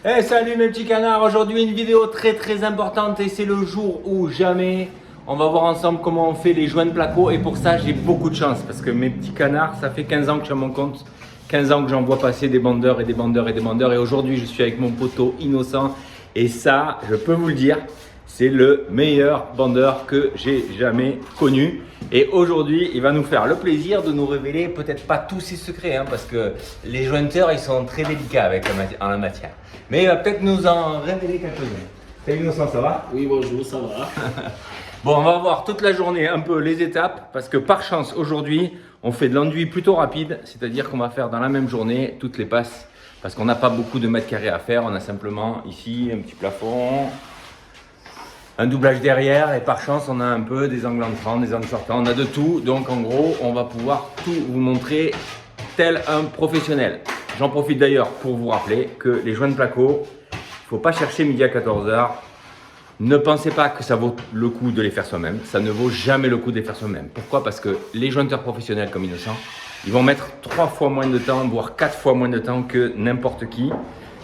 Hey, salut mes petits canards, aujourd'hui une vidéo très importante et c'est le jour où jamais on va voir ensemble comment on fait les joints de placo et pour ça j'ai beaucoup de chance parce que mes petits canards, ça fait 15 ans que je suis à mon compte, 15 ans que j'en vois passer des bandeurs et des bandeurs et des bandeurs et aujourd'hui je suis avec mon poteau Innocent et ça, je peux vous le dire, c'est le meilleur bandeur que j'ai jamais connu. Et aujourd'hui, il va nous faire le plaisir de nous révéler peut-être pas tous ses secrets, hein, parce que les jointeurs, ils sont très délicats en la matière. Mais il va peut-être nous en révéler quelques-uns. Salut Innocent, ça va? Oui, bonjour, ça va. Bon, on va voir toute la journée un peu les étapes, parce que par chance, aujourd'hui, on fait de l'enduit plutôt rapide, c'est-à-dire qu'on va faire dans la même journée toutes les passes, parce qu'on n'a pas beaucoup de mètres carrés à faire, on a simplement ici un petit plafond, un doublage derrière et par chance on a un peu des angles entrants, des angles sortants, on a de tout. Donc en gros on va pouvoir tout vous montrer tel un professionnel. J'en profite d'ailleurs pour vous rappeler que les joints de placo, il ne faut pas chercher midi à 14h. Ne pensez pas que ça vaut le coup de les faire soi-même. Ça ne vaut jamais le coup de les faire soi-même. Pourquoi? Parce que les jointeurs professionnels comme Innocent, ils vont mettre 3 fois moins de temps, voire 4 fois moins de temps que n'importe qui.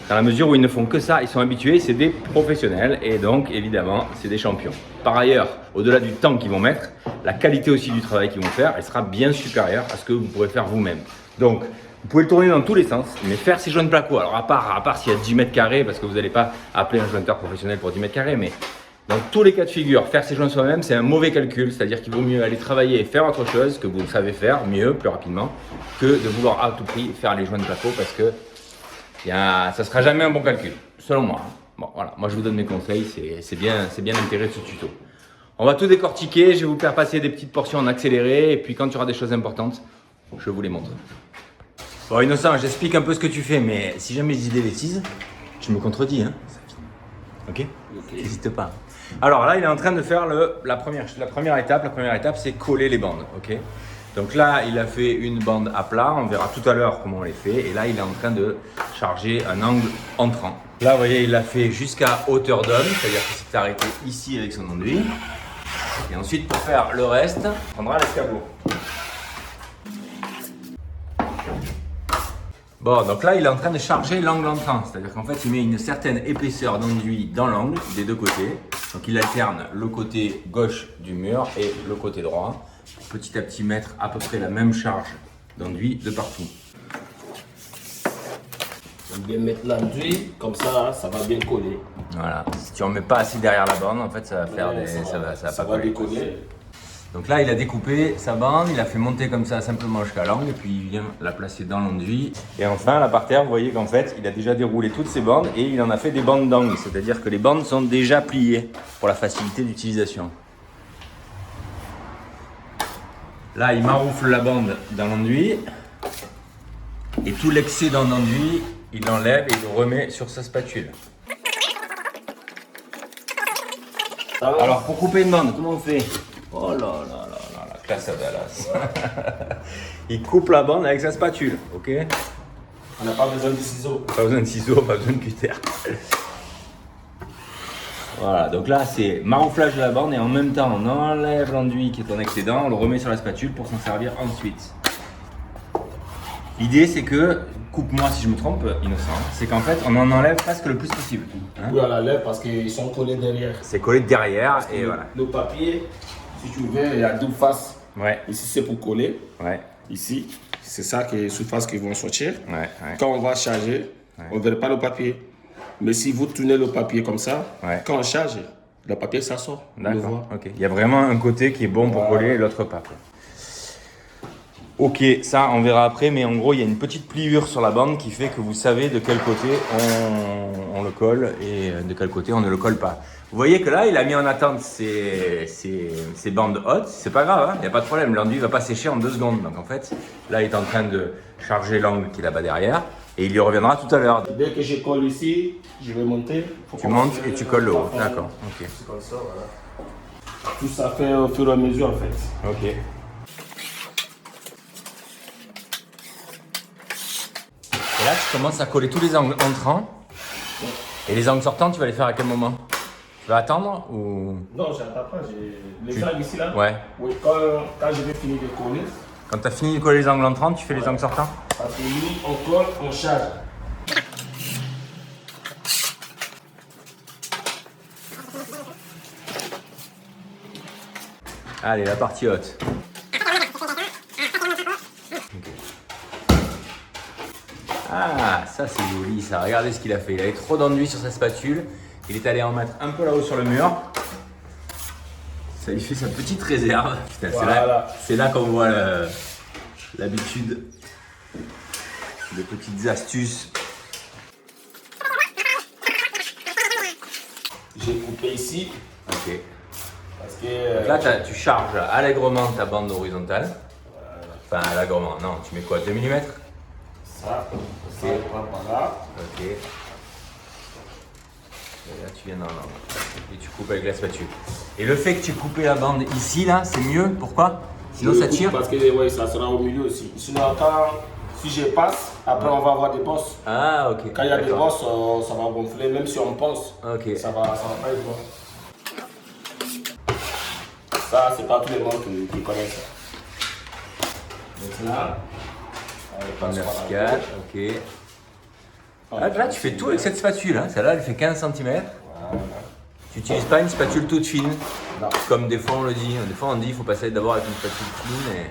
Dans la mesure où ils ne font que ça, ils sont habitués, c'est des professionnels et donc évidemment c'est des champions. Par ailleurs, au-delà du temps qu'ils vont mettre, la qualité aussi du travail qu'ils vont faire, elle sera bien supérieure à ce que vous pourrez faire vous-même. Donc vous pouvez le tourner dans tous les sens, mais faire ces joints de placo, alors à part s'il y a 10 mètres carrés, parce que vous n'allez pas appeler un jointeur professionnel pour 10 mètres carrés, mais dans tous les cas de figure, faire ces joints soi-même, c'est un mauvais calcul, c'est-à-dire qu'il vaut mieux aller travailler et faire autre chose que vous savez faire mieux, plus rapidement, que de vouloir à tout prix faire les joints de placo parce que ça ne sera jamais un bon calcul, selon moi. Bon, voilà, moi je vous donne mes conseils, c'est bien l'intérêt de ce tuto. On va tout décortiquer, je vais vous faire passer des petites portions en accéléré, et puis quand il y aura des choses importantes, je vous les montre. Bon Innocent, j'explique un peu ce que tu fais, mais si jamais je dis des bêtises, tu me contredis, hein. Ok? N'hésite pas. Alors là, il est en train de faire la première étape. La première étape, c'est coller les bandes, ok? Donc là, il a fait une bande à plat, on verra tout à l'heure comment on les fait. Et là, il est en train de charger un angle entrant. Là, vous voyez, il l'a fait jusqu'à hauteur d'homme, c'est-à-dire qu'il s'est arrêté ici avec son enduit. Et ensuite, pour faire le reste, on prendra l'escabeau. Bon, donc là, il est en train de charger l'angle entrant, c'est-à-dire qu'en fait, il met une certaine épaisseur d'enduit dans l'angle des deux côtés. Donc, il alterne le côté gauche du mur et le côté droit. Petit à petit mettre à peu près la même charge d'enduit de partout. On va bien mettre l'enduit, comme ça va bien coller. Voilà, si tu en mets pas assez derrière la bande, en fait ça va faire ça va décoller. Donc là il a découpé sa bande, il a fait monter comme ça simplement jusqu'à l'angle et puis il vient la placer dans l'enduit. Et enfin là par terre, vous voyez qu'en fait il a déjà déroulé toutes ses bandes et il en a fait des bandes d'angle, c'est-à-dire que les bandes sont déjà pliées pour la facilité d'utilisation. Là, il maroufle la bande dans l'enduit et tout l'excès dans l'enduit, il l'enlève et il le remet sur sa spatule. Alors, pour couper une bande, comment on fait? Oh là là là là, la classe à Dallas. Il coupe la bande avec sa spatule, ok? On n'a pas besoin de ciseaux. Pas besoin de ciseaux, pas besoin de cutter. Voilà, donc là c'est marouflage de la bande et en même temps on enlève l'enduit qui est en excédent, on le remet sur la spatule pour s'en servir ensuite. L'idée c'est que, coupe-moi si je me trompe Innocent, c'est qu'en fait on en enlève presque le plus possible. Hein? Oui, on l'enlève parce qu'ils sont collés derrière. C'est collé derrière et voilà. Le papier, si tu veux, il y a deux faces. Ouais. Ici c'est pour coller. Ouais. Ici, c'est ça qui est les surfaces qui vont sortir. Ouais. Quand on va charger, on ne verra pas le papier. Mais si vous tournez le papier comme ça, quand on charge, le papier ça sort. D'accord, ok. Il y a vraiment un côté qui est bon pour coller et l'autre pas. Ok, ça on verra après, mais en gros il y a une petite pliure sur la bande qui fait que vous savez de quel côté on le colle et de quel côté on ne le colle pas. Vous voyez que là il a mis en attente ces bandes hautes, c'est pas grave, il n'y a pas de problème, l'enduit va pas sécher en 2 secondes. Donc en fait, là il est en train de charger l'angle qu'il a là-bas derrière et il y reviendra tout à l'heure. Dès que je colle ici, je vais monter. Tu montes et tu colles le haut, d'accord, ok. C'est comme ça, voilà. Tout ça fait au fur et à mesure en fait. Ok. Et là, tu commences à coller tous les angles entrants. Et les angles sortants, tu vas les faire à quel moment? Tu vas attendre ou... Non, j'attends pas. Les angles ici là. Ouais. Oui, quand je vais finir de coller. Quand tu as fini de coller les angles entrants, tu fais les angles sortants? Parce que lui, on colle, on charge. Allez, la partie haute. Okay. Ah, ça c'est joli ça. Regardez ce qu'il a fait. Il avait trop d'enduit sur sa spatule. Il est allé en mettre un peu là-haut sur le mur. Ça lui fait sa petite réserve. Putain, voilà. C'est là qu'on voit l'habitude de petites astuces. J'ai coupé ici. Ok. Parce que, donc là, tu charges allègrement ta bande horizontale. Enfin, allègrement, non, tu mets quoi, 2 mm? Ça, ok. Ça prend par là. Ok. Et là, tu viens dans l'angle. Et tu coupes avec la spatule. Et le fait que tu aies coupé la bande ici, là, c'est mieux. Pourquoi? Sinon, ça tire. Parce que ouais, ça sera au milieu aussi. Sinon, si je passe, après, on va avoir des bosses. Ah, ok. Quand il y a des bosses, ça va gonfler. Même si on pense, ça va pas être bon. Ça, c'est pas tout le monde qui connaît ça. Donc là, bande verticale, ok. Là, tu fais tout avec cette spatule. Hein. Celle-là, elle fait 15 cm. Voilà. Tu n'utilises pas une spatule toute fine. Non. Comme des fois on le dit. Des fois on dit qu'il faut passer d'abord avec une spatule fine.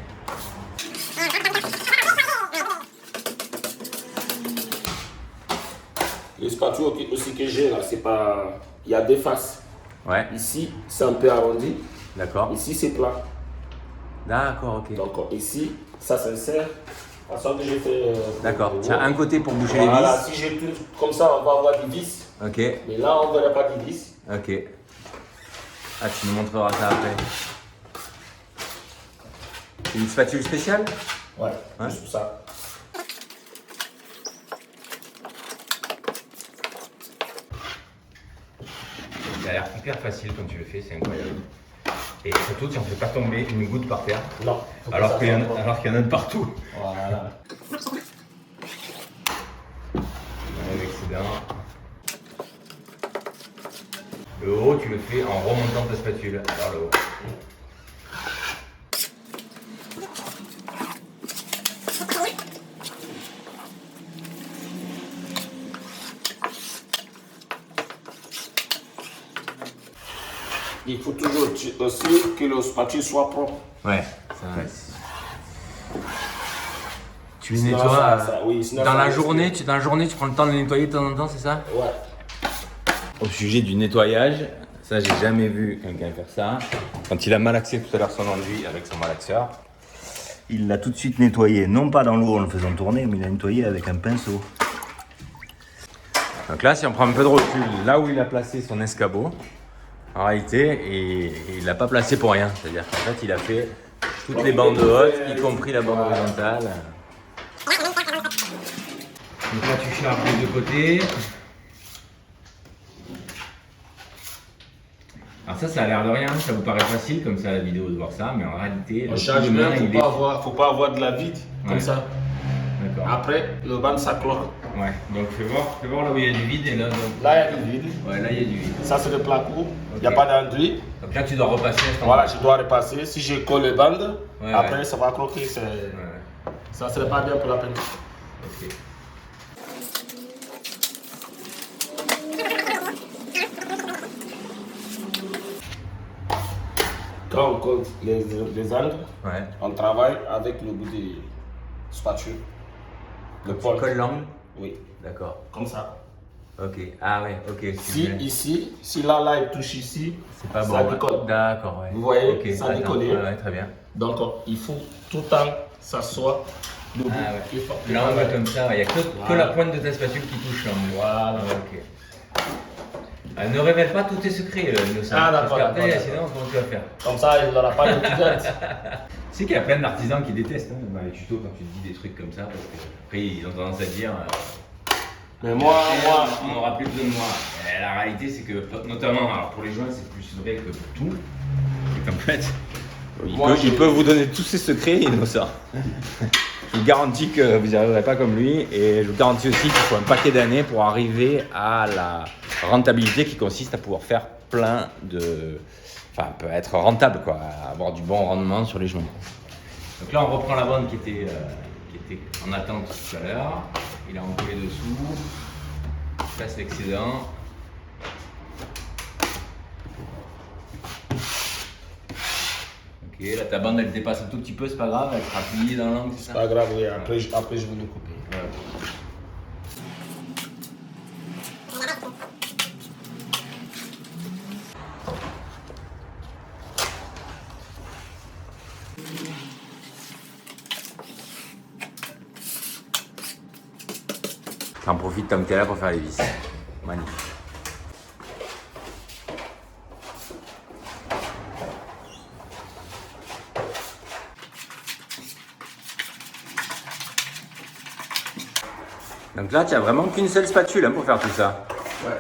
Les spatules aussi que j'ai là, c'est pas. Il y a deux faces. Ouais. Ici, c'est un peu arrondi. D'accord. Ici, c'est plat. D'accord, ok. Donc ici, ça s'insère. À sorte que j'ai fait. D'accord. Tu as un côté pour boucher les vis. Voilà, si j'ai tout comme ça, on va avoir des vis. Ok. Mais là, on ne verra pas des vis. Ok. Ah, tu nous montreras ça après. C'est une spatule spéciale? Ouais, juste pour ça. Ça a l'air hyper facile quand tu le fais, c'est incroyable. Et surtout, tu n'en fais pas tomber une goutte par terre. Non. Alors qu'il y en a de partout. Voilà. Excellent. Le haut, tu le fais en remontant ta spatule vers le haut. Il faut toujours aussi que le spatule soit propre. Ouais, ça va. Tu les nettoies dans la journée, tu prends le temps de les nettoyer de temps en temps, c'est ça? Ouais. Au sujet du nettoyage, ça j'ai jamais vu quelqu'un faire ça. Quand il a malaxé tout à l'heure son enduit avec son malaxeur, il l'a tout de suite nettoyé, non pas dans l'eau en le faisant tourner, mais il l'a nettoyé avec un pinceau. Donc là, si on prend un peu de recul, là où il a placé son escabeau, en réalité, il l'a pas placé pour rien. C'est-à-dire qu'en fait, il a fait toutes les bandes hautes, y compris la bande horizontale. Donc là, tu charges les deux côtés. Alors ça a l'air de rien, ça vous paraît facile comme ça à la vidéo de voir ça, mais en réalité, on charge bien, faut pas avoir de la vide comme ça. D'accord. Après, le bande ça cloque. Ouais, donc fais voir là où il y a du vide et là. Donc... Là il y a du vide. Ouais, là il y a du vide. Ça c'est le plat court, il n'y a pas d'enduit. Donc là tu dois repasser. Voilà, je dois repasser. Si je colle les bandes, après ça va cloquer. Ça serait pas bien pour la peine. Ok. Quand on colle les angles, on travaille avec le bout des spatules. Le colle l'angle? Oui. D'accord. Comme ça. Ok. Ah ouais, ok. Si là il touche ici, c'est pas bon. Ça décolle. D'accord, ouais. Vous voyez, ça décolle. Ouais, très bien. Donc il faut tout le temps que ça soit debout. L'angle comme ça, il n'y a que la pointe de ta spatule qui touche l'angle. Voilà. Ok. Ne révèle pas tous tes secrets, Innocent. D'accord. Parce qu'après, sinon, comment tu vas faire? Comme ça, il n'aura pas de clients. Tu sais qu'il y a plein d'artisans qui détestent dans les tutos quand tu dis des trucs comme ça, parce qu'après, ils ont tendance à dire mais moi, on n'aura plus besoin de moi. Et la réalité, c'est que, notamment, alors pour les joints, c'est plus vrai que pour tout. C'est qu'en fait, il peut vous donner tous ses secrets, Innocent. Je vous garantis que vous n'y arriverez pas comme lui, et je vous garantis aussi qu'il faut un paquet d'années pour arriver à la rentabilité qui consiste à pouvoir faire plein de... Enfin, peut être rentable, quoi, avoir du bon rendement sur les joints. Donc là, on reprend la bande qui était en attente tout à l'heure. Il a encollé dessous. Je passe l'excédent. Ok. Ok, là ta bande elle dépasse un tout petit peu, c'est pas grave, elle sera pliée dans l'angle, c'est ça? Pas grave, oui. Après, je vais le couper. Ouais. T'en profites tant que t'es là pour faire les vis. Magnifique. Donc là, tu n'as vraiment qu'une seule spatule hein, pour faire tout ça. Ouais.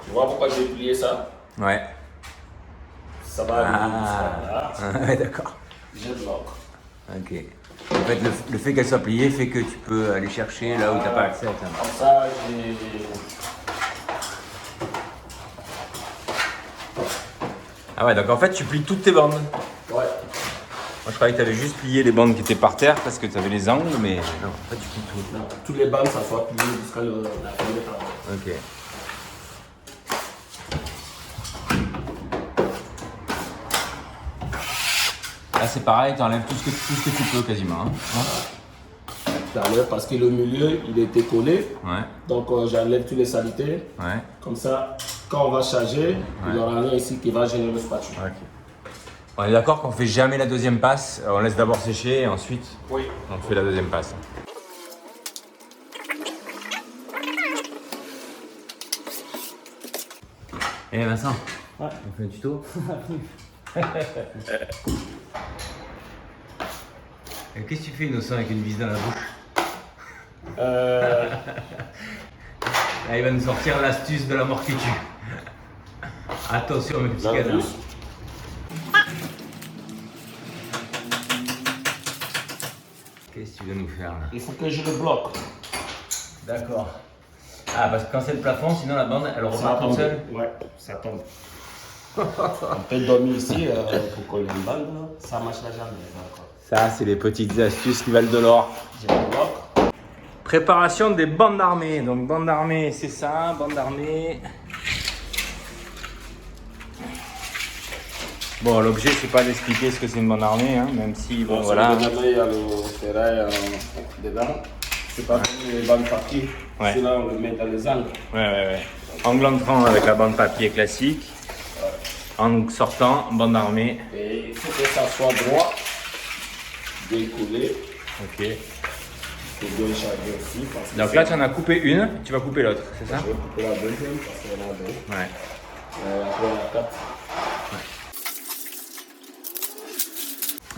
Tu vois pourquoi j'ai plié ça? Ouais. Ça va là. Ouais, d'accord. Je bloque. Ok. En fait, le fait qu'elle soit pliée fait que tu peux aller chercher là où tu n'as pas accès. Comme ça, j'ai... Ah ouais, donc en fait, tu plies toutes tes bandes. Ouais. Moi, je croyais que tu avais juste plié les bandes qui étaient par terre parce que tu avais les angles, mais non, en fait, tu plies tout. Non, toutes les bandes, ça soit plié jusqu'à la fin de travail. Ok. Là, c'est pareil, tu enlèves tout ce que tu peux quasiment. Hein. J'enlève parce que le milieu, il était collé. Ouais. Donc, j'enlève tous les saletés. Ouais. Comme ça, quand on va charger, il y aura rien ici qui va gêner le spatule. Ok. On est d'accord qu'on fait jamais la deuxième passe, on laisse d'abord sécher et ensuite Oui. on fait la deuxième passe. Eh Vincent, Ouais. on fait un tuto. Qu'est-ce que tu fais innocent avec une vis dans la bouche? Là, il va nous sortir l'astuce de la mort qui tue. Attention mes petits canards. Qu'est-ce que tu veux nous faire là? Il faut que je le bloque. D'accord. Ah, parce que quand c'est le plafond, sinon la bande elle repart toute seule? Ouais, ça tombe. On peut dormir ici pour coller une bande, ça ne marchera jamais. Ça, c'est les petites astuces qui valent de l'or. Je le bloque. Préparation des bandes d'armée. Donc, bande d'armée, c'est ça, bande d'armée. Bon, l'objet, c'est pas d'expliquer ce que c'est une bande d'armée, hein, même si, bon, voilà. Il y a le ferraille dedans. C'est pas comme les bandes papier. Ouais. C'est là on le met dans les angles. Ouais. Angle entrant avec la bande papier classique. Angle sortant, bande d'armée. Et il faut que ça soit droit, bien collé. Ok. C'est bien chargé aussi. Donc là, tu en as coupé une, tu vas couper l'autre, c'est ça? Je vais couper la deuxième parce qu'on a deux. Ouais. Après, on a quatre.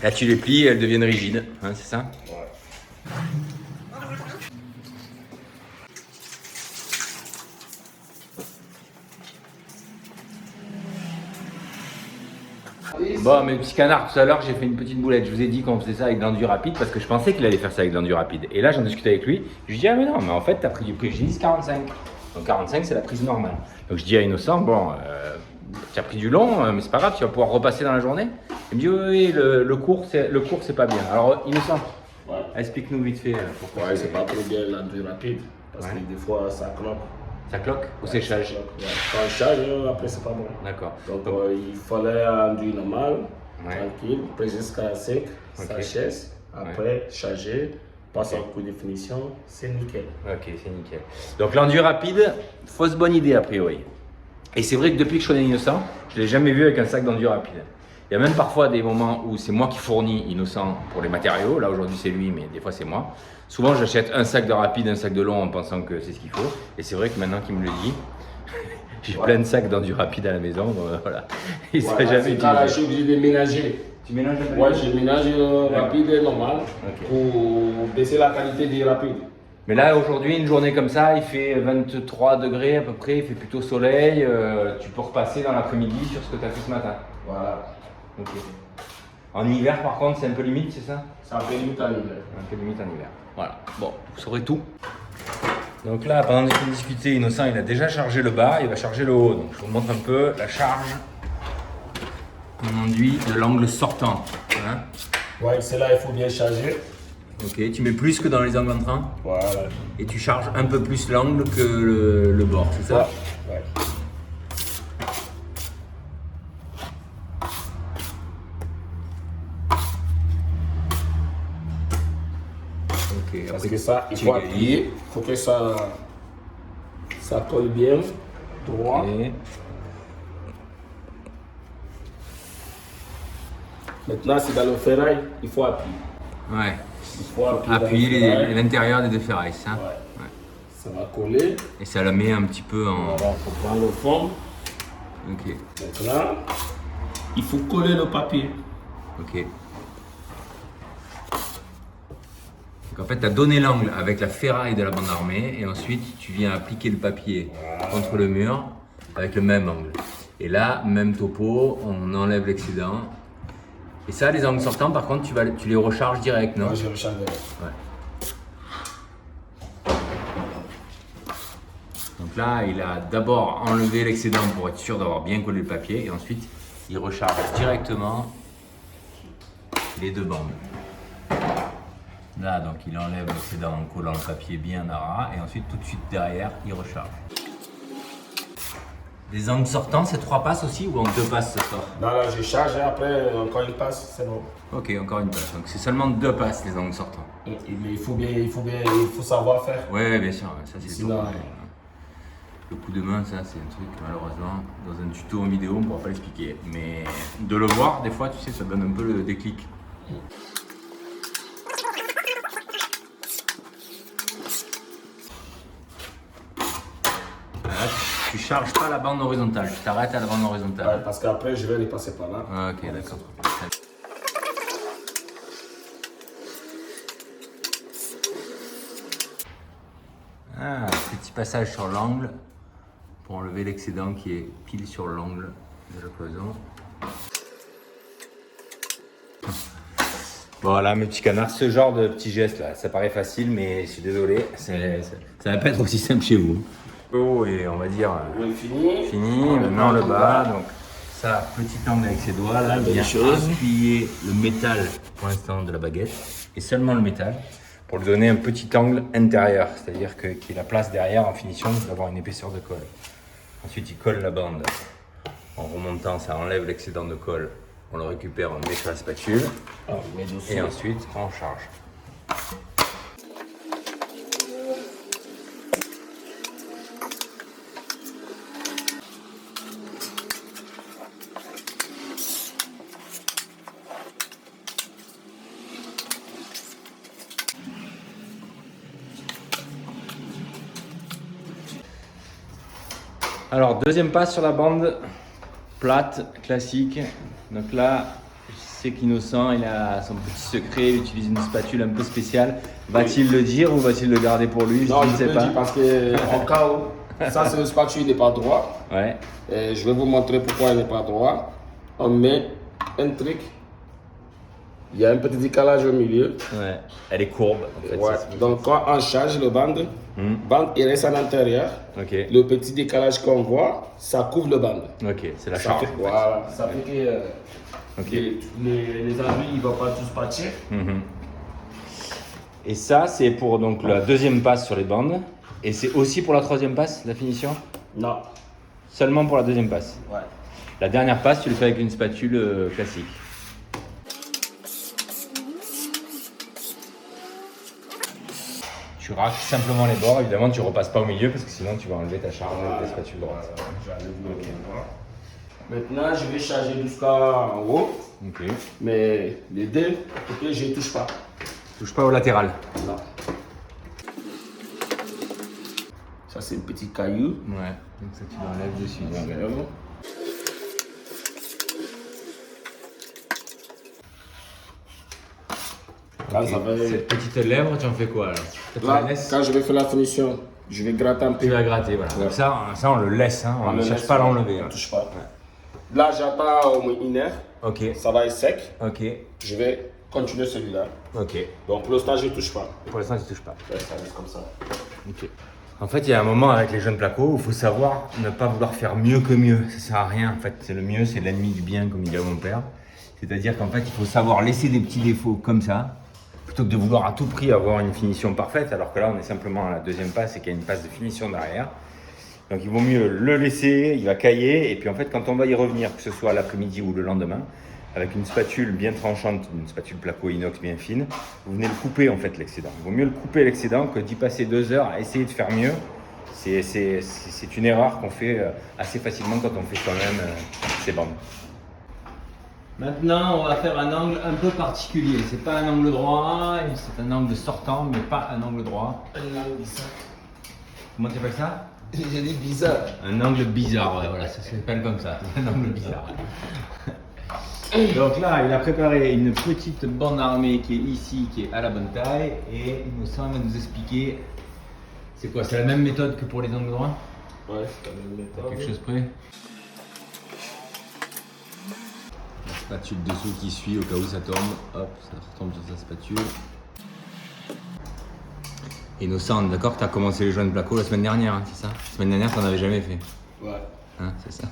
Là, tu les plies et elles deviennent rigides, hein, c'est ça? Ouais. Bon, mes petits canards, tout à l'heure, j'ai fait une petite boulette. Je vous ai dit qu'on faisait ça avec de l'enduit rapide parce que je pensais qu'il allait faire ça avec de l'enduit rapide. Et là, j'en discutais avec lui. Je lui dis, ah, mais non, mais en fait, tu as pris du préjudice 45. Donc 45, c'est la prise normale. Donc je dis à Innocent, bon, tu as pris du long, mais c'est pas grave, tu vas pouvoir repasser dans la journée. Il me dit, oui, le cours, c'est pas bien. Alors, Innocent, Ouais. explique-nous vite fait pourquoi. Ouais, c'est pas trop bien l'enduit rapide. Parce Ouais. que des fois, ça cloque. Ça cloque au séchage? Ouais. Quand on charge, après, c'est pas bon. D'accord. Donc, il fallait enduit normal, Ouais. tranquille, après jusqu'à sec, Ok. ça chasse. Après, charger, passe en coup de définition, c'est nickel. Ok, c'est nickel. Donc l'enduit rapide, fausse bonne idée a priori. Et c'est vrai que depuis que je connais Innocent, je ne l'ai jamais vu avec un sac d'enduit rapide. Il y a même parfois des moments où c'est moi qui fournis Innocent pour les matériaux. Là aujourd'hui c'est lui, mais des fois c'est moi. Souvent j'achète un sac de rapide, un sac de long en pensant que c'est ce qu'il faut. Et c'est vrai que maintenant qu'il me le dit, j'ai plein de sacs d'enduit rapide à la maison. Voilà. Il ne sera jamais Là, je utilisé. suis obligé de ménager. Tu mélanges un peu? Ouais, je ménage rapide et normal Ok. pour baisser la qualité du rapide. Mais là, aujourd'hui, une journée comme ça, il fait 23 degrés à peu près, il fait plutôt soleil. Tu peux repasser dans l'après-midi sur ce que tu as fait ce matin. Voilà. Ok. En hiver, par contre, c'est un peu limite, c'est ça? Ça fait limite à l'hiver. Un peu limite en hiver. Voilà. Bon, vous saurez tout. Donc là, pendant qu'on discutait, Innocent, il a déjà chargé le bas, il va charger le haut. Donc je vous montre un peu la charge en enduit de l'angle sortant. Hein? Ouais, c'est là il faut bien charger. Ok, tu mets plus que dans les angles entrants. Voilà. Et tu charges un peu plus l'angle que le bord, c'est ça? Ouais. Ok, Parce après, que ça, il tu faut égalis. appuyer. Il faut que ça colle bien, droit. Ok. Maintenant, c'est dans le ferraille, il faut appuyer. Ouais. Il faut appuyer. Appuyer l'intérieur des deux ferrailles, ça. Ouais. Ouais. Ça va coller. Et ça la met un petit peu en. Voilà, il faut prendre le fond. Ok. Maintenant, il faut coller le papier. Ok. Donc en fait, tu as donné l'angle avec la ferraille de la bande armée et ensuite tu viens appliquer le papier contre le mur avec le même angle. Et là, même topo, on enlève l'excédent. Et ça, les angles sortants, par contre, tu les recharges direct, non? Moi, je recharge. Ouais. Donc là, il a d'abord enlevé l'excédent pour être sûr d'avoir bien collé le papier et ensuite, il recharge directement les deux bandes. Là, donc, il enlève l'excédent en collant le papier bien à ras et ensuite, tout de suite derrière, il recharge. Les angles sortants, c'est 3 passes aussi ou en 2 passes ça sort? Non, là, je charge et après, encore une passe, c'est bon. Ok, encore une passe. Donc, c'est seulement 2 passes les angles sortants. Mais il faut savoir faire. Ouais, bien sûr, ça c'est Sinon, sûr. Le coup de main, ça c'est un truc, malheureusement, dans un tuto en vidéo, on ne pourra pas l'expliquer. Mais de le voir, des fois, tu sais, ça donne un peu le déclic. Là, tu charges pas la bande horizontale, tu t'arrêtes à la bande horizontale. Ouais, parce qu'après, je vais les passer par là. Ah, ok, d'accord. Ah, petit passage sur l'angle pour enlever l'excédent qui est pile sur l'angle de la cloison. Voilà mes petits canards, ce genre de petits gestes là, ça paraît facile mais je suis désolé, ça va pas être aussi simple chez vous. Oh et on va dire Oui, fini. fini, maintenant le bas, donc ça, petit angle avec ses doigts là, bien appuyer le métal pour l'instant de la baguette et seulement le métal pour lui donner un petit angle intérieur, c'est-à-dire qu'il y ait la place derrière en finition d'avoir une épaisseur de colle. Ensuite il colle la bande, en remontant ça enlève l'excédent de colle, on le récupère, on le met sur la spatule et ensuite on charge. Alors, deuxième passe sur la bande plate, classique. Donc là, je sais qu'Innocent, il a son petit secret, il utilise une spatule un peu spéciale. Va-t-il le dire ou va-il le garder pour lui? Non, je ne sais pas. Parce qu'en cas où, ça c'est le spatule, il n'est pas droit. Ouais. Et je vais vous montrer pourquoi il n'est pas droit. On met un truc. Il y a un petit décalage au milieu. Ouais. Elle est courbe. En fait, Ouais. Donc quand on charge le bande, bande il reste à l'intérieur. Ok. Le petit décalage qu'on voit, ça couvre le bande. Ok, c'est la Ça charge. fait, voilà. Ça fait que Ok. les amis, ils ne vont pas tous partir. Et ça, c'est pour donc la deuxième passe sur les bandes. Et c'est aussi pour la troisième passe, la finition? Non. Seulement pour la deuxième passe. Ouais. La dernière passe, tu le fais avec une spatule classique. Tu racles simplement les bords, évidemment tu repasses pas au milieu parce que sinon tu vas enlever ta charge avec ta spatule droite. Maintenant, je vais charger jusqu'en haut, Ok. mais les deux côtés, je ne touche pas. Touche pas au latéral. Non. Ça, c'est un petit caillou. Ouais, donc ça tu l'enlèves dessus. J'enlève. Là, ça va... Cette petite lèvre, tu en fais quoi alors? Tu Là, la laisses? quand je vais faire la finition, je vais gratter un peu. Tu vas gratter, voilà. Donc ça on le laisse, hein. On ne cherche pas à l'enlever. On ne touche pas. Là, j'attends au moins 1 heure. Ok, Ça va être sec. ok, Je vais continuer celui-là. ok. Donc, pour l'instant, je ne touche pas. Pour l'instant tu touches pas. Ouais, ça reste comme ça. Ok. En fait, il y a un moment avec les jeunes placos où il faut savoir ne pas vouloir faire mieux que mieux. Ça sert à rien. En fait, c'est le mieux, c'est l'ennemi du bien, comme il dit mon père. C'est-à-dire qu'en fait, il faut savoir laisser des petits défauts comme ça, plutôt que de vouloir à tout prix avoir une finition parfaite, alors que là on est simplement à la deuxième passe et qu'il y a une passe de finition derrière. Donc il vaut mieux le laisser, il va cailler, et puis en fait quand on va y revenir, que ce soit l'après-midi ou le lendemain, avec une spatule bien tranchante, une spatule placo inox bien fine, vous venez le couper en fait l'excédent. Il vaut mieux le couper l'excédent que d'y passer 2 heures à essayer de faire mieux. C'est une erreur qu'on fait assez facilement quand on fait soi-même ces bandes. Maintenant, on va faire un angle un peu particulier. C'est pas un angle droit, c'est un angle sortant, mais pas un angle droit. Un angle bizarre. Comment tu appelles ça? J'ai dit bizarre. Un angle bizarre, ouais, voilà, ça s'appelle comme ça, un angle bizarre. Donc là, il a préparé une petite bande armée qui est ici, qui est à la bonne taille, et Innocent va nous expliquer, c'est quoi, c'est la même méthode que pour les angles droits? Ouais, c'est la même méthode. Quelque chose près? La spatule dessous qui suit au cas où ça tombe, hop, ça retombe sur sa spatule. Innocent, d'accord, tu as commencé les joints de placo la semaine dernière, hein, c'est ça? La semaine dernière, tu n'en avais jamais fait. Ouais. Hein, c'est ça.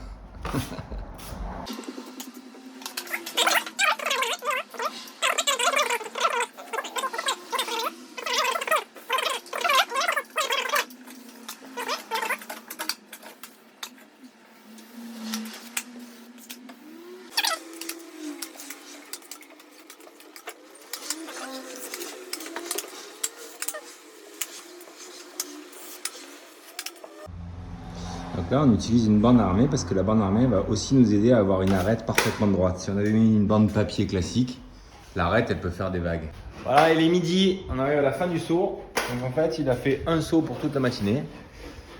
Donc là, on utilise une bande armée parce que la bande armée va aussi nous aider à avoir une arête parfaitement droite. Si on avait mis une bande papier classique, l'arête, elle peut faire des vagues. Voilà, il est midi, on arrive à la fin du saut. Donc en fait, il a fait un saut pour toute la matinée.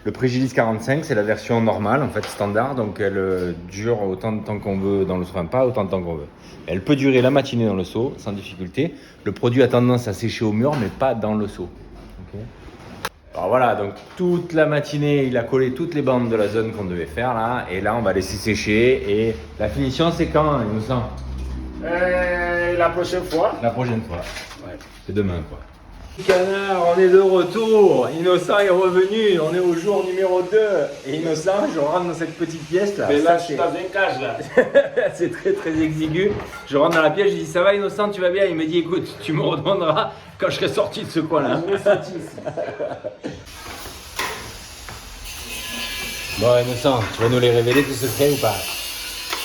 Le Prégillis 45, c'est la version normale, en fait standard, donc elle dure autant de temps qu'on veut dans le saut, enfin pas autant de temps qu'on veut. Elle peut durer la matinée dans le saut, sans difficulté. Le produit a tendance à sécher au mur, mais pas dans le saut. Okay. Alors voilà, donc toute la matinée, il a collé toutes les bandes de la zone qu'on devait faire là, et là on va laisser sécher, et la finition c'est quand, il me semble? La prochaine fois. La prochaine fois. Ouais. C'est demain quoi. Canard, on est de retour, Innocent est revenu, on est au jour numéro 2, et Innocent, je rentre dans cette petite pièce là. Mais là, je suis dans un cage là. C'est très très exigu. Je rentre dans la pièce, je dis ça va Innocent, tu vas bien? Il me dit écoute, tu me redemanderas quand je serai sorti de ce coin là. Je suis sorti ici. Bon Innocent, tu vas nous les révéler tes secrets ou pas?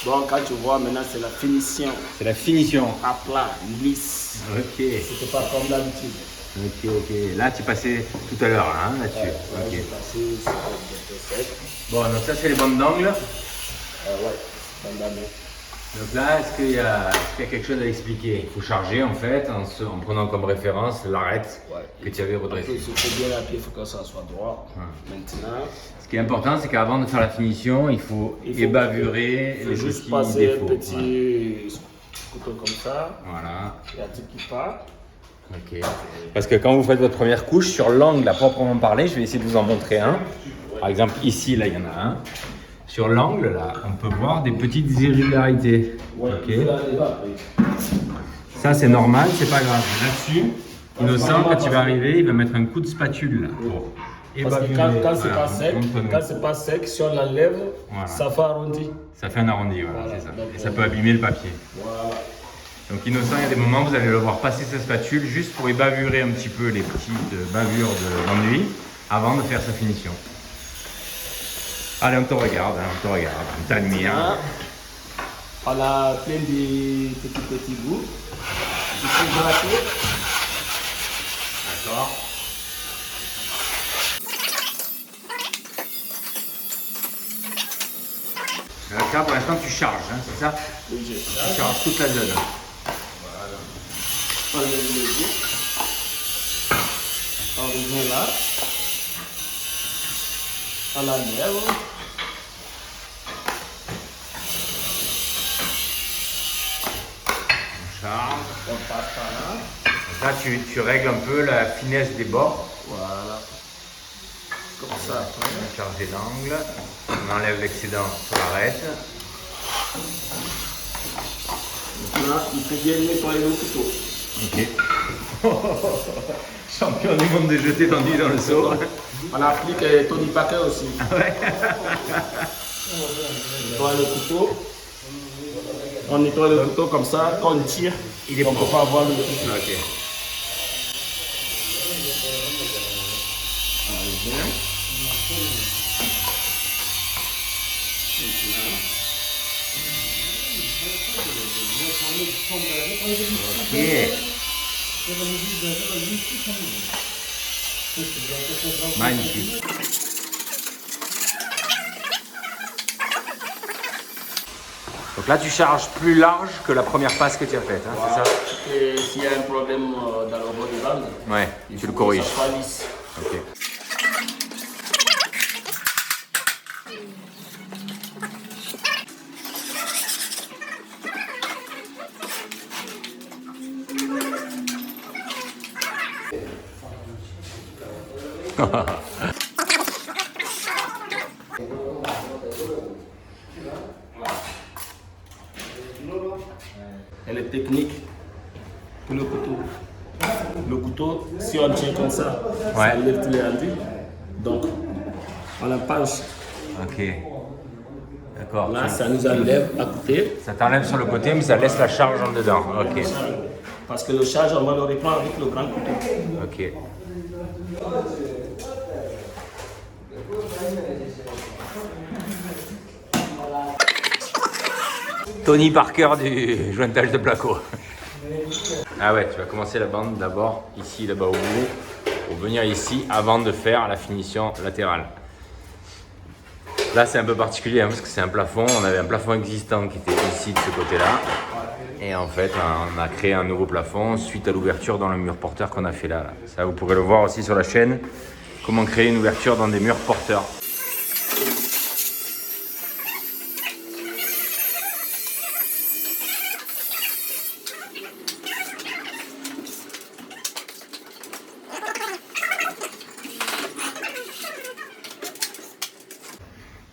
Bon, quand tu vois, maintenant c'est la finition. C'est la finition. À plat, lisse. Ok. C'était pas comme d'habitude. Ok, ok. Là tu passais tout à l'heure hein, là-dessus. Ouais, Ok. j'ai passé, c'est sec. Bon, donc ça c'est les bandes d'angle. Ouais, bandana. Donc là, est-ce qu'il y a quelque chose à expliquer? Il faut charger en fait en prenant comme référence l'arête que tu avais redressée. Il faut bien appuyer, il faut que ça soit droit. Maintenant, ce qui est important, c'est qu'avant de faire la finition, il faut ébavurer les juste petits passer défauts. un petit couteau comme ça. Voilà. Il y a tout qui part. Ok. Parce que quand vous faites votre première couche, sur l'angle à proprement parler, je vais essayer de vous en montrer un. Par exemple, ici, là, il y en a un. Sur l'angle, là, on peut voir des petites irrégularités. Ouais, Ok. Ça, c'est normal, c'est pas grave. Là-dessus, Innocent, quand il va arriver, il va mettre un coup de spatule là, pour parce que ébavurer. quand c'est Voilà, pas sec, contre nous. quand c'est pas sec, si on l'enlève, Voilà. ça fait arrondi. Ça fait un arrondi, voilà, Voilà, c'est ça. donc, Et ça peut abîmer le papier. Voilà. Donc Innocent, il y a des moments où vous allez le voir passer sa spatule juste pour ébavurer un petit peu les petites bavures d'ennui avant de faire sa finition. Allez, on te regarde, hein, on te regarde, on t'admire. On a plein de petits bouts. Il faut gratter. D'accord. Là, pour l'instant, tu charges, hein, c'est ça? Oui, j'ai ça. Tu charges toute la zone. Voilà. On lève les bouts. On revient là. On l'enlève. On charge. On passe par là. Donc là, tu règles un peu la finesse des bords. Voilà. Comme ça. On va charger l'angle. On enlève l'excédent sur l'arête. Maintenant, il faut bien nettoyer le couteau. Ok. Champion du monde de jeter tendu dans le seau. On applique Tony Parker aussi. Ouais. On nettoie le couteau. On nettoie le couteau comme ça. Quand on tire, Il est on ne peut propre. pas avoir le couteau. Ok. Ok. Magnifique. Donc là, tu charges plus large que la première passe que tu as faite, hein, Voilà. c'est ça? Et s'il y a un problème dans le bord de bande, Ouais, il tu faut le que corriges. ça soit lisse. Ok. Elle est technique pour le couteau. Le couteau, si on tient comme ça, ça Ouais. lève tous les enduits. Donc, on la penche. Ok. D'accord. Là, ça nous enlève à côté. Ça t'enlève sur le côté, mais ça laisse la charge en dedans. Ok. Parce que le charge, on va le reprendre avec le grand couteau. Ok. Tony Parker du jointage de placo. Ah ouais, tu vas commencer la bande d'abord ici, là-bas au bout, pour venir ici avant de faire la finition latérale. Là, c'est un peu particulier hein, parce que c'est un plafond. On avait un plafond existant qui était ici de ce côté-là. Et en fait, on a créé un nouveau plafond suite à l'ouverture dans le mur porteur qu'on a fait là. Ça, vous pourrez le voir aussi sur la chaîne. Comment créer une ouverture dans des murs porteurs.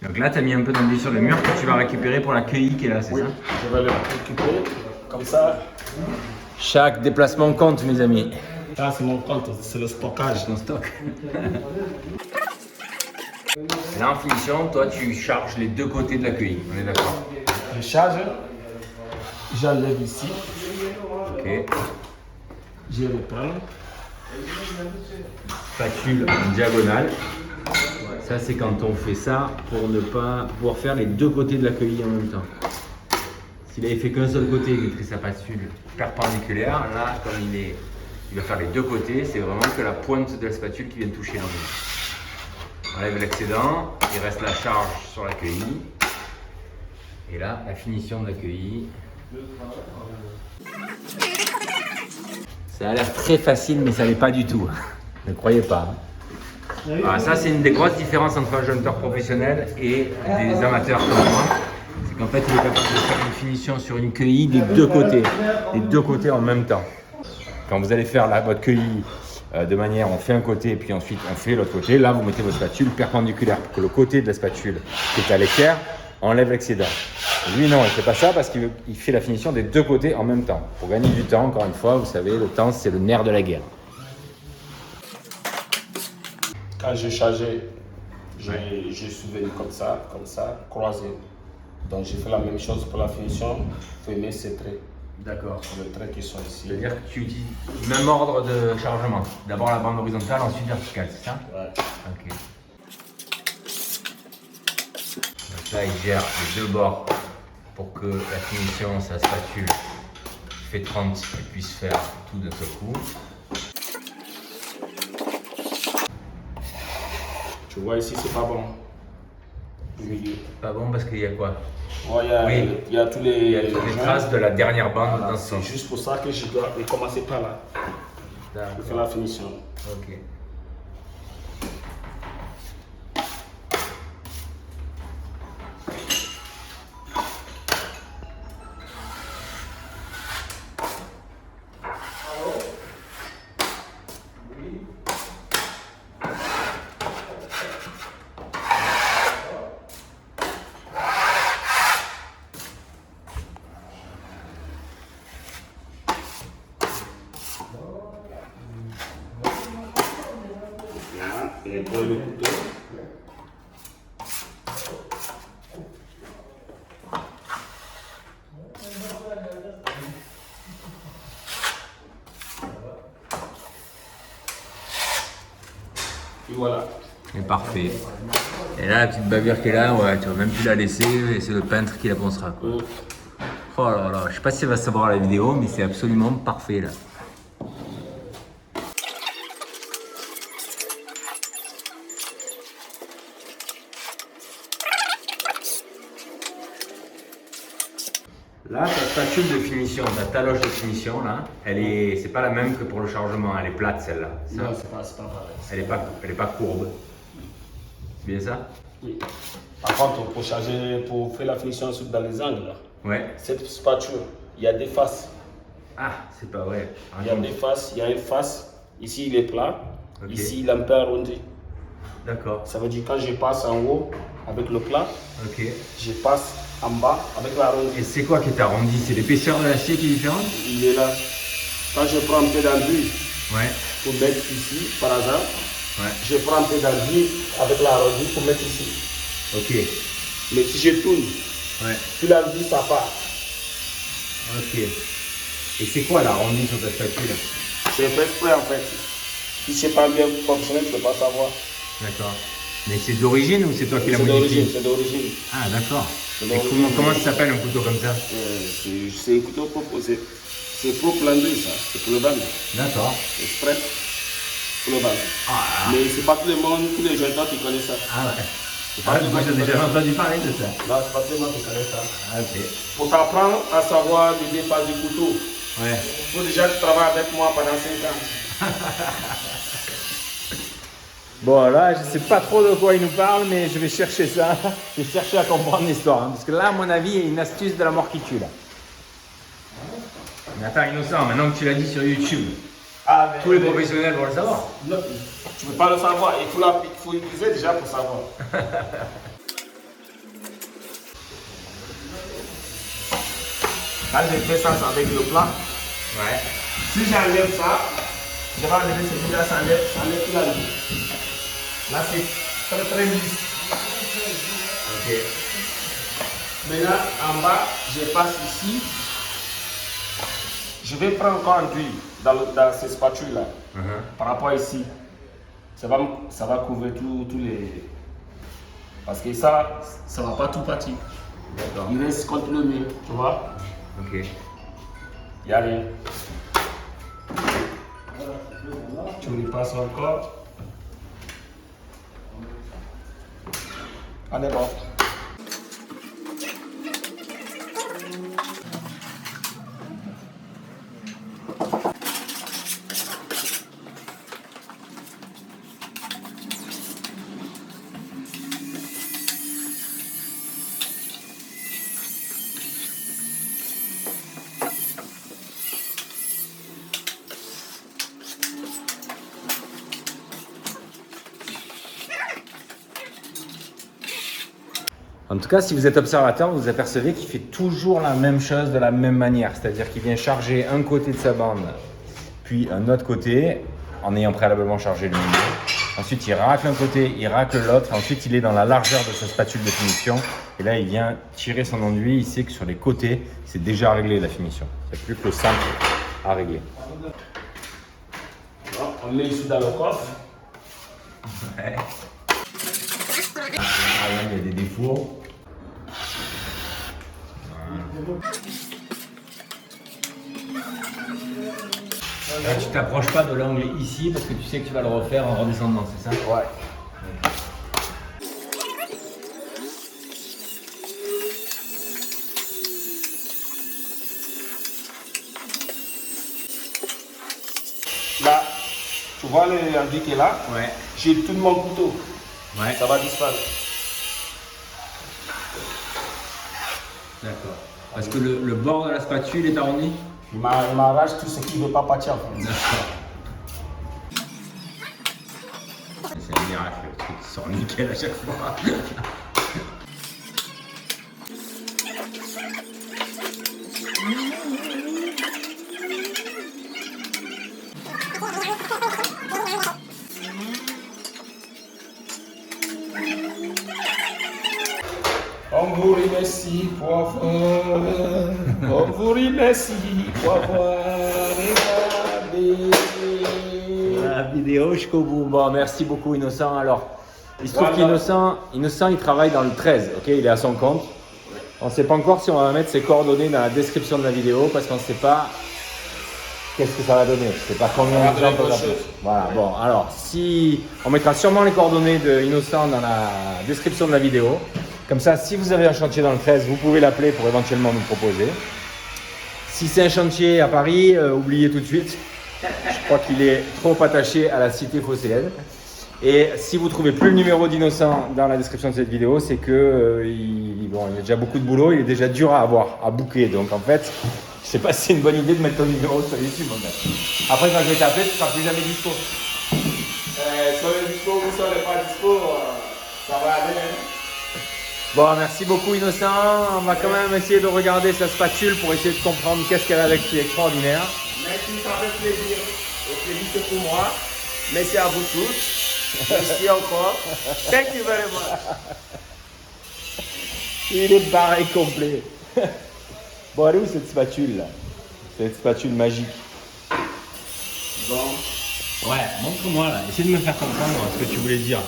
Donc là, tu as mis un peu d'enduit sur le mur que tu vas récupérer pour la queue qui est là, c'est ça? Je vais le récupérer comme ça. Chaque déplacement compte, mes amis. Ça, c'est mon compte, c'est le stockage. Ton stock. Et là, en finition, toi, tu charges les deux côtés de la queue. On est d'accord? Je charge, j'enlève ici, Ok. je reprends. Spatule en diagonale. Ça, c'est quand on fait ça pour ne pas pouvoir faire les deux côtés de la queue en même temps. S'il avait fait qu'un seul côté et qu'il mettrait sa spatule perpendiculaire, là, comme il va faire les deux côtés, c'est vraiment que la pointe de la spatule qui vient toucher l'enduit. On enlève l'excédent, il reste la charge sur la queue. Et là, la finition de la queue. Ça a l'air très facile, mais ça l'est pas du tout. Ne croyez pas. Voilà, ça, c'est une des grosses différences entre un jointeur professionnel et des amateurs comme moi. C'est qu'en fait, il est capable de faire une finition sur une queue des deux côtés en même temps. Quand vous allez faire votre queue de manière, on fait un côté et puis ensuite on fait l'autre côté, là, vous mettez votre spatule perpendiculaire pour que le côté de la spatule qui est à l'équerre enlève l'excédent. Lui, non, il ne fait pas ça parce qu'il fait la finition des deux côtés en même temps. Pour gagner du temps, encore une fois, vous savez, le temps, c'est le nerf de la guerre. Quand je chargeais, je suis venu comme ça, croisé. Donc j'ai fait la même chose pour la finition, fermer ces traits. D'accord. Les traits qui sont ici. C'est-à-dire que tu utilises le même ordre de chargement. D'abord la bande horizontale, ensuite verticale, c'est ça? Ouais. Ok. Donc là, il gère les deux bords pour que la finition, sa spatule, fait 30 et puisse faire tout d'un seul coup. Tu vois ici, c'est pas bon. Du milieu. Pas bon parce qu'il y a quoi? Ouais, Oui. il y a tous les, Il y a toutes les traces de la dernière bande Voilà, dans ce c'est sens. juste pour ça que je dois commencer par là. Pour faire la finition. Ok. Et pour le couteau. Et voilà. Et parfait. Et là, la petite bavure qui est là, ouais, tu vas même plus la laisser et c'est le peintre qui la poncera, quoi. Oh là là, je sais pas si elle va savoir la vidéo, mais c'est absolument parfait là. Là, ta spatule de finition, ta taloche de finition, là, c'est pas la même que pour le chargement, elle est plate celle-là. Non, c'est pas pareil. Elle est pas courbe. C'est bien ça? Oui. Par contre, pour charger, pour faire la finition dans les angles, là, ouais. cette spatule, il y a des faces. Ah, c'est pas vrai. Il y a des faces, il y a une face. Ici, il est plat. Okay. Ici, il est un peu arrondi. D'accord. Ça veut dire quand je passe en haut avec le plat, okay. Je passe en bas avec l'arrondi. Et c'est quoi qui est arrondi? C'est l'épaisseur de l'acier qui est différente? Il est là. Quand je prends un peu d'enduit ouais. pour mettre ici, par hasard, ouais. je prends un peu d'enduit avec l'arrondi pour mettre ici. Ok. Mais si je tourne, ouais. puis l'enduit, ça part. Ok. Et c'est quoi l'arrondi sur ta spatule? C'est fait exprès en fait. Si c'est pas bien fonctionné, tu ne peux pas savoir. D'accord. Mais c'est d'origine ou c'est toi qui l'as modifié? C'est d'origine. Ah d'accord. Et comment ça s'appelle un couteau comme ça? C'est un couteau propre. C'est pour l'enduit ça. C'est pour le vendre. D'accord. Exprès pour le vendre. Ah. Mais c'est pas tout le monde, tous les jeunes qui connaissent ça. Ah ouais. Moi j'ai déjà entendu parler de ça. Non, c'est pas tout le monde qui connaît ça. Ah, ok. Pour t'apprendre à savoir les phases du couteau. Ouais. Il faut déjà que tu travailles avec moi pendant 5 ans. Bon là, je sais pas trop de quoi il nous parle, mais je vais chercher ça. Je vais chercher à comprendre l'histoire. Hein, parce que là, à mon avis, il y a une astuce de la mort qui tue là. Mais attends, Innocent, maintenant que tu l'as dit sur YouTube, tous les professionnels vont le savoir. Non, tu ne peux pas le savoir. Il faut utiliser déjà pour savoir. Là, j'ai fait ça avec le plat. Ouais. Si j'enlève ça, je vais enlever ce là, ça enlève tout la vie. Là, c'est très lisse. Ok. Maintenant, en bas, je passe ici. Je vais prendre encore un enduit dans ces spatules-là. Par rapport à ici. Ça va couvrir tous les... Parce que ça ne va pas tout partir. D'accord. Il reste contre le mur, tu vois. Ok. Il n'y a rien. Tu lui passes encore. Allez, bon. En tout cas, si vous êtes observateur, vous apercevez qu'il fait toujours la même chose de la même manière. C'est-à-dire qu'il vient charger un côté de sa bande, puis un autre côté, en ayant préalablement chargé le milieu. Ensuite, il racle un côté, il racle l'autre. Ensuite, il est dans la largeur de sa spatule de finition. Et là, il vient tirer son enduit. Il sait que sur les côtés, c'est déjà réglé la finition. Il n'y a plus que le centre à régler. On met ici dans le coffre. Ouais. Ah, là, il y a des défauts. Là, tu t'approches pas de l'angle ici parce que tu sais que tu vas le refaire en redescendant, c'est ça? Ouais. Là, tu vois l'enduit qui est là? Ouais. J'ai tout mon couteau. Ouais. Ça va disparaître. D'accord. Parce que le bord de la spatule est arrondi? Il m'arrache tout ce qui ne veut pas partir en fait. D'accord. C'est un miracle, le truc sort nickel à chaque fois. On vous remercie pour avoir, on vous remercie pour avoir regardé. vidéo jusqu'au bout. Bon, merci beaucoup Innocent. Alors, il se trouve qu'Innocent, il travaille dans le 13, ok? Il est à son compte. On ne sait pas encore si on va mettre ses coordonnées dans la description de la vidéo parce qu'on ne sait pas qu'est-ce que ça va donner. Je ne sais pas combien de gens peuvent appeler. Voilà, bon, alors, si on mettra sûrement les coordonnées d'Innocent dans la description de la vidéo. Comme ça, si vous avez un chantier dans le 13, vous pouvez l'appeler pour éventuellement nous proposer. Si c'est un chantier à Paris, oubliez tout de suite. Je crois qu'il est trop attaché à la cité phocéenne. Et si vous ne trouvez plus le numéro d'Innocent dans la description de cette vidéo, c'est que il a déjà beaucoup de boulot, il est déjà dur à avoir, à booker. Donc en fait, je ne sais pas si c'est une bonne idée de mettre ton numéro sur YouTube. En fait. Après, quand je vais t'appeler, tu ne seras plus jamais dispo. Sur les dispo ou sur les pas dispo, ça va aller. Bon, merci beaucoup Innocent. On va quand même essayer de regarder sa spatule pour essayer de comprendre qu'est-ce qu'elle a avec qui est extraordinaire. Merci, ça fait plaisir. Le plaisir c'est pour moi. Merci à vous tous. Merci encore. Thank you very much. Il est barré complet. Bon, elle est où cette spatule là? Cette spatule magique. Bon. Ouais, montre-moi là. Essaye de me faire comprendre ce que tu voulais dire.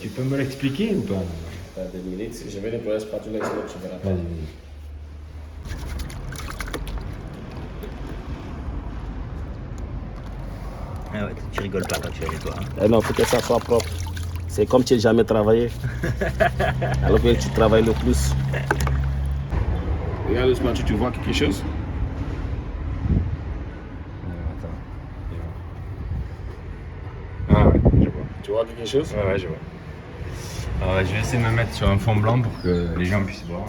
Tu peux me l'expliquer ou pas? Des minutes, je vais nettoyer la spatule avec l'autre, tu verras pas. Vas-y. Ah ouais, tu rigoles pas quand tu es toi. Eh non, il faut que ça soit propre. C'est comme tu n'as jamais travaillé. Alors que tu travailles le plus. Regarde le spatule, tu vois quelque chose? Ah ouais, je vois. Tu vois quelque chose? Ouais, je vois. Alors, je vais essayer de me mettre sur un fond blanc pour que les gens puissent voir.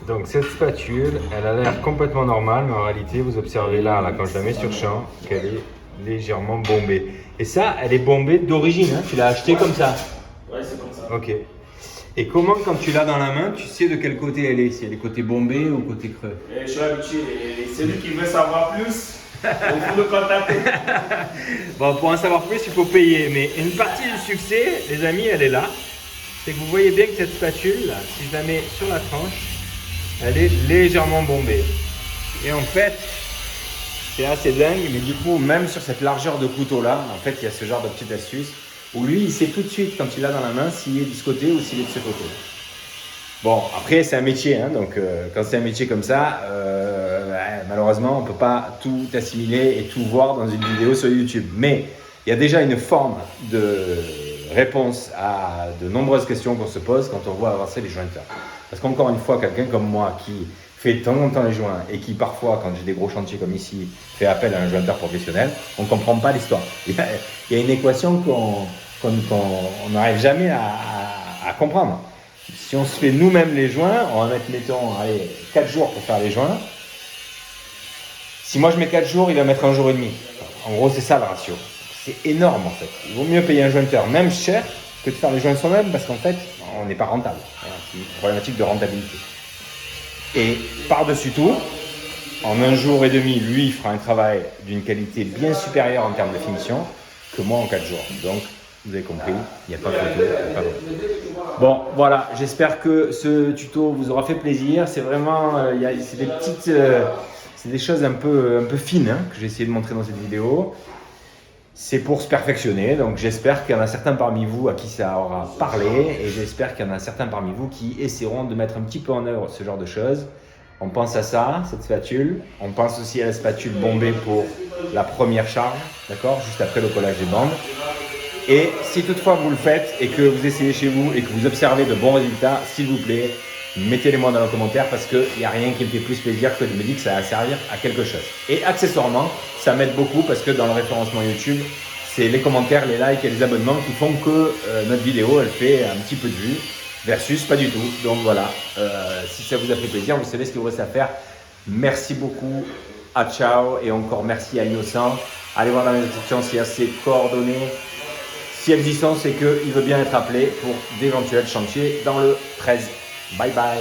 Donc cette spatule, elle a l'air complètement normale, mais en réalité, vous observez là, quand je la mets sur champ, qu'elle est légèrement bombée. Et ça, elle est bombée d'origine, hein? Tu l'as acheté comme ça? Ouais, c'est comme ça. Ok. Et comment, quand tu l'as dans la main, tu sais de quel côté elle est? Si elle est côté bombé ou côté creux? Je suis habitué. Et celui qui veut savoir plus, il faut le contacter. Bon, pour en savoir plus, il faut payer. Mais une partie du succès, les amis, elle est là. C'est que vous voyez bien que cette spatule, là, si je la mets sur la tranche, elle est légèrement bombée. Et en fait, c'est assez dingue, mais du coup, même sur cette largeur de couteau-là, en fait, il y a ce genre de petite astuce où lui, il sait tout de suite, quand il l'a dans la main, s'il est de ce côté ou s'il est de ce côté. Bon, après, c'est un métier, hein, donc quand c'est un métier comme ça, malheureusement, on ne peut pas tout assimiler et tout voir dans une vidéo sur YouTube. Mais il y a déjà une forme de réponse à de nombreuses questions qu'on se pose quand on voit avancer les jointeurs. Parce qu'encore une fois, quelqu'un comme moi qui fait de temps en temps les joints et qui parfois, quand j'ai des gros chantiers comme ici, fait appel à un jointeur professionnel, on ne comprend pas l'histoire. Il y a une équation qu'on n'arrive jamais à comprendre. Si on se fait nous-mêmes les joints, on va mettre, mettons, 4 jours pour faire les joints. Si moi je mets 4 jours, il va mettre 1 jour et demi. En gros, c'est ça le ratio. C'est énorme en fait. Il vaut mieux payer un jointeur, même cher, que de faire les joints soi-même parce qu'en fait, on n'est pas rentable. C'est une problématique de rentabilité. Et par-dessus tout, en 1 jour et demi, lui, il fera un travail d'une qualité bien supérieure en termes de finition que moi en 4 jours. Donc, vous avez compris, il n'y a pas photo, il n'y a pas photo. Bon, voilà, j'espère que ce tuto vous aura fait plaisir. C'est vraiment, c'est des petites, c'est des choses un peu fines hein, que j'ai essayé de montrer dans cette vidéo. C'est pour se perfectionner, donc j'espère qu'il y en a certains parmi vous à qui ça aura parlé et j'espère qu'il y en a certains parmi vous qui essaieront de mettre un petit peu en œuvre ce genre de choses. On pense à ça, cette spatule. On pense aussi à la spatule bombée pour la première charge, d'accord, juste après le collage des bandes. Et si toutefois vous le faites et que vous essayez chez vous et que vous observez de bons résultats, s'il vous plaît, mettez-les moi dans les commentaires parce qu'il n'y a rien qui me fait plus plaisir que de me dire que ça va servir à quelque chose. Et accessoirement, ça m'aide beaucoup parce que dans le référencement YouTube, c'est les commentaires, les likes et les abonnements qui font que notre vidéo, elle fait un petit peu de vues versus pas du tout. Donc voilà, si ça vous a fait plaisir, vous savez ce qu'il vous reste à faire. Merci beaucoup, à ciao et encore merci à Innocent. Allez voir dans la description s'il y a ses coordonnées. Si elles y sont, c'est qu'il veut bien être appelé pour d'éventuels chantiers dans le 13. Bye bye.